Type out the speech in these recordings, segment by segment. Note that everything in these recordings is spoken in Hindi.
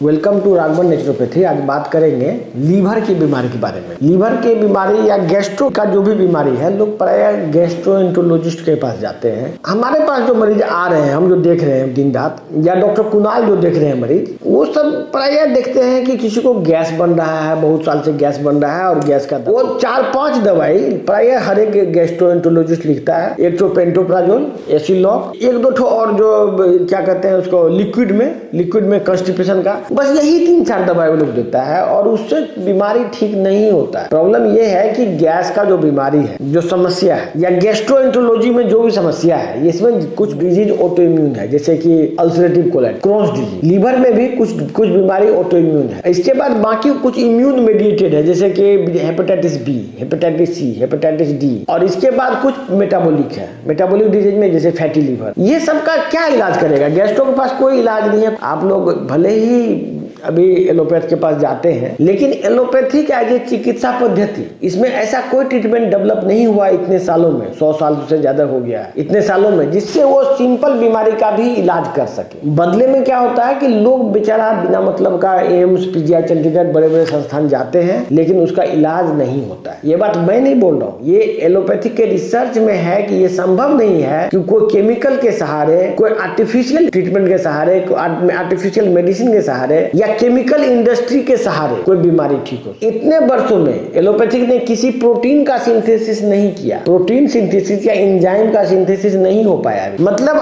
Welcome to Raghavan naturopathy. आज बात करेंगे लीवर की बीमारी के बारे में। लीवर की बीमारी या गैस्ट्रो का जो भी बीमारी है, लोग प्राय गैस्ट्रोएंटरोलॉजिस्ट के पास जाते हैं। हमारे पास जो मरीज आ रहे हैं, हम जो देख रहे हैं दिन रात, या डॉक्टर कुणाल जो देख रहे हैं मरीज, वो सब प्राय देखते हैं कि किसी को गैस बन रहा है, बहुत साल से गैस बन रहा है और गैस का वो 4-5 दवाई प्राय हर एक गैस्ट्रोएंटरोलॉजिस्ट लिखता है। एक तो पेंटोप्राजोल, एसिलॉक, 1-2 ठो और जो क्या कहते हैं उसको लिक्विड में कॉन्स्टिपेशन का, बस यही 3-4 दवाई वो लोग देता है और उससे बीमारी ठीक नहीं होता है। प्रॉब्लम ये है कि गैस का जो बीमारी है, जो समस्या है, या गैस्ट्रोएंटरोलॉजी में जो भी समस्या है, इसमें कुछ डिजीज ऑटो इम्यून है, जैसे कि ulcerative colitis, Crohn's disease. Liver में भी कुछ बीमारी ऑटो इम्यून है। इसके बाद बाकी कुछ इम्यून मेडिएटेड है, जैसे कि hepatitis B, hepatitis C, hepatitis D, और इसके बाद कुछ मेटाबॉलिक है, मेटाबॉलिक डिजीज में जैसे फैटी लीवर। ये सब का क्या इलाज करेगा? गैस्ट्रो के पास कोई इलाज नहीं है। आप लोग भले ही अभी एलोपैथ के पास जाते हैं, लेकिन एलोपैथी का ये चिकित्सा पद्धति, इसमें ऐसा कोई ट्रीटमेंट डेवलप नहीं हुआ इतने सालों में, 100 साल से ज्यादा हो गया है इतने सालों में, जिससे वो सिंपल बीमारी का भी इलाज कर सके। बदले में क्या होता है कि लोग बेचारा बिना मतलब का एम्स, पीजीआई, चंडीगढ़, बड़े बड़े संस्थान जाते हैं, लेकिन उसका इलाज नहीं होता है। ये बात मैं नहीं बोल रहा हूँ, ये एलोपैथी के रिसर्च में है कि ये संभव नहीं है कि कोई केमिकल के सहारे, कोई आर्टिफिशियल ट्रीटमेंट के सहारे, आर्टिफिशियल मेडिसिन के सहारे या केमिकल इंडस्ट्री के सहारे कोई बीमारी ठीक हो। इतने वर्षों में एलोपैथिक ने किसी प्रोटीन का सिंथेसिस नहीं किया, प्रोटीन सिंथेसिस या एंजाइम का सिंथेसिस नहीं हो पाया। मतलब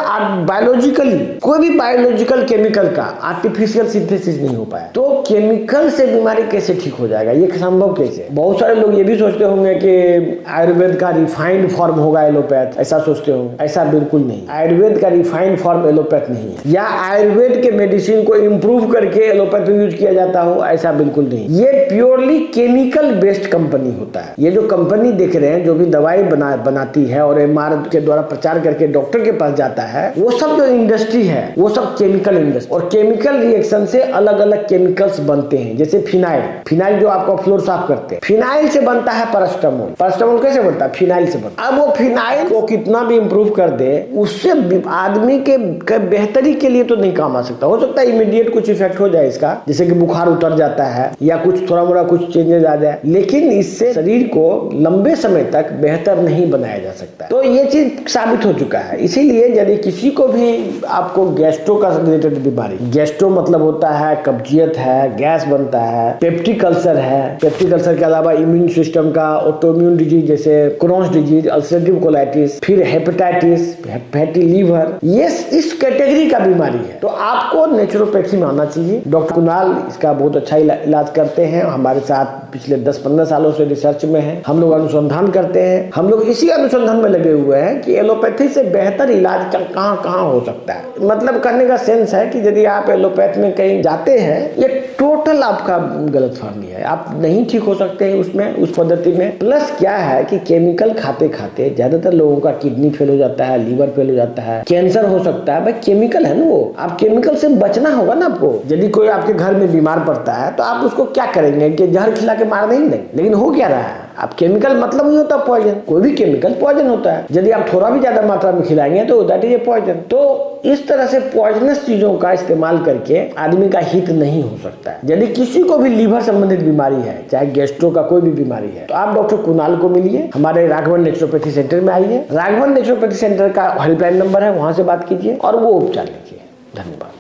बायोलॉजिकली कोई भी बायोलॉजिकल केमिकल का आर्टिफिशियल सिंथेसिस नहीं हो पाया। तो केमिकल से बीमारी कैसे ठीक हो जाएगा? ये संभव कैसे? बहुत सारे लोग ये भी सोचते होंगे कि आयुर्वेद का रिफाइंड फॉर्म होगा एलोपैथ, ऐसा सोचते होंगे। ऐसा बिल्कुल नहीं। आयुर्वेद का रिफाइंड फॉर्म एलोपैथ नहीं है, या आयुर्वेद के मेडिसिन को इम्प्रूव करके एलोपैथ यूज किया जाता हो, ऐसा बिल्कुल नहीं। ये प्योरली केमिकल बेस्ड कंपनी होता है। ये जो कंपनी देख रहे हैं, जो भी दवाई बनाती है और एमआर के द्वारा प्रचार करके डॉक्टर के पास जाता है, वो सब जो इंडस्ट्री है, वो सब केमिकल इंडस्ट्री, और केमिकल रिएक्शन से अलग अलग केमिकल्स बनते हैं। जैसे फिनाइल जो आपका फ्लोर साफ करते हैं, फिनाइल से बनता है पैरास्टामोल। पैरास्टामोल कैसे बनता है? फिनाइल से बनता है। अब वो फिनाइल को कितना भी इंप्रूव कर दे, उससे आदमी के बेहतरी के लिए तो नहीं काम आ सकता। हो सकता है इमीडिएट कुछ इफेक्ट हो जाए इसका, जैसे कि बुखार उतर जाता है या कुछ थोड़ा मोड़ा कुछ चेंजेस आ जाए, लेकिन इससे शरीर को लंबे समय तक बेहतर नहीं बनाया जा सकता। तो ये चीज साबित हो चुका है। इसीलिए यदि किसी को भी आपको गैस्ट्रो का रिलेटेड बीमारी, गैस्ट्रो मतलब होता है कब्जियत है, गैस बनता है, पेप्टिक अल्सर है, पेप्टिक अल्सर के अलावा इम्यून सिस्टम का ऑटोइम्यून डिजीज जैसे क्रोन्स डिजीज, अल्सरेटिव कोलाइटिस, फिर हेपेटाइटिस, फैटी लीवर, ये इस कैटेगरी का बीमारी है, तो आपको नेचुरोपैथी में आना चाहिए। डॉक्टर कुणाल इसका बहुत अच्छा इलाज करते हैं। हमारे साथ पिछले 10-15 सालों से रिसर्च में है। हम लोग अनुसंधान करते हैं। हम लोग इसी अनुसंधान में लगे हुए हैं कि एलोपैथी से बेहतर इलाज कहाँ हो सकता है। मतलब करने का सेंस है कि यदि आप एलोपैथ में कहीं जाते हैं, ये टोटल आपका गलतफहमी है। आप नहीं ठीक हो सकते हैं उसमें, उस पद्धति में। प्लस क्या है कि केमिकल खाते खाते ज्यादातर लोगों का किडनी फेल हो जाता है, लीवर फेल हो जाता है, कैंसर हो सकता है। भाई केमिकल है ना वो, आप केमिकल से बचना होगा ना आपको। यदि कोई आपके घर में बीमार पड़ता है तो आप उसको क्या करेंगे कि जहर खिला के मार देंगे? लेकिन हो क्या रहा है? आप केमिकल मतलब नहीं होता पॉइजन, कोई भी केमिकल पॉइजन होता है। यदि आप थोड़ा भी ज्यादा मात्रा में खिलाएंगे तो दैट इज ए पॉइजन। तो इस तरह से पॉइजनस चीजों का इस्तेमाल करके आदमी का हित नहीं हो सकता है। यदि किसी को भी लीवर संबंधित बीमारी है, चाहे गैस्ट्रो का कोई भी बीमारी है, तो आप डॉक्टर कुणाल को मिलिए, हमारे राघवन नेचुरोपैथी सेंटर में आइए। राघवन नेचुरोपैथी सेंटर का हेल्पलाइन नंबर है, वहां से बात कीजिए और वो उपचार लीजिए। धन्यवाद।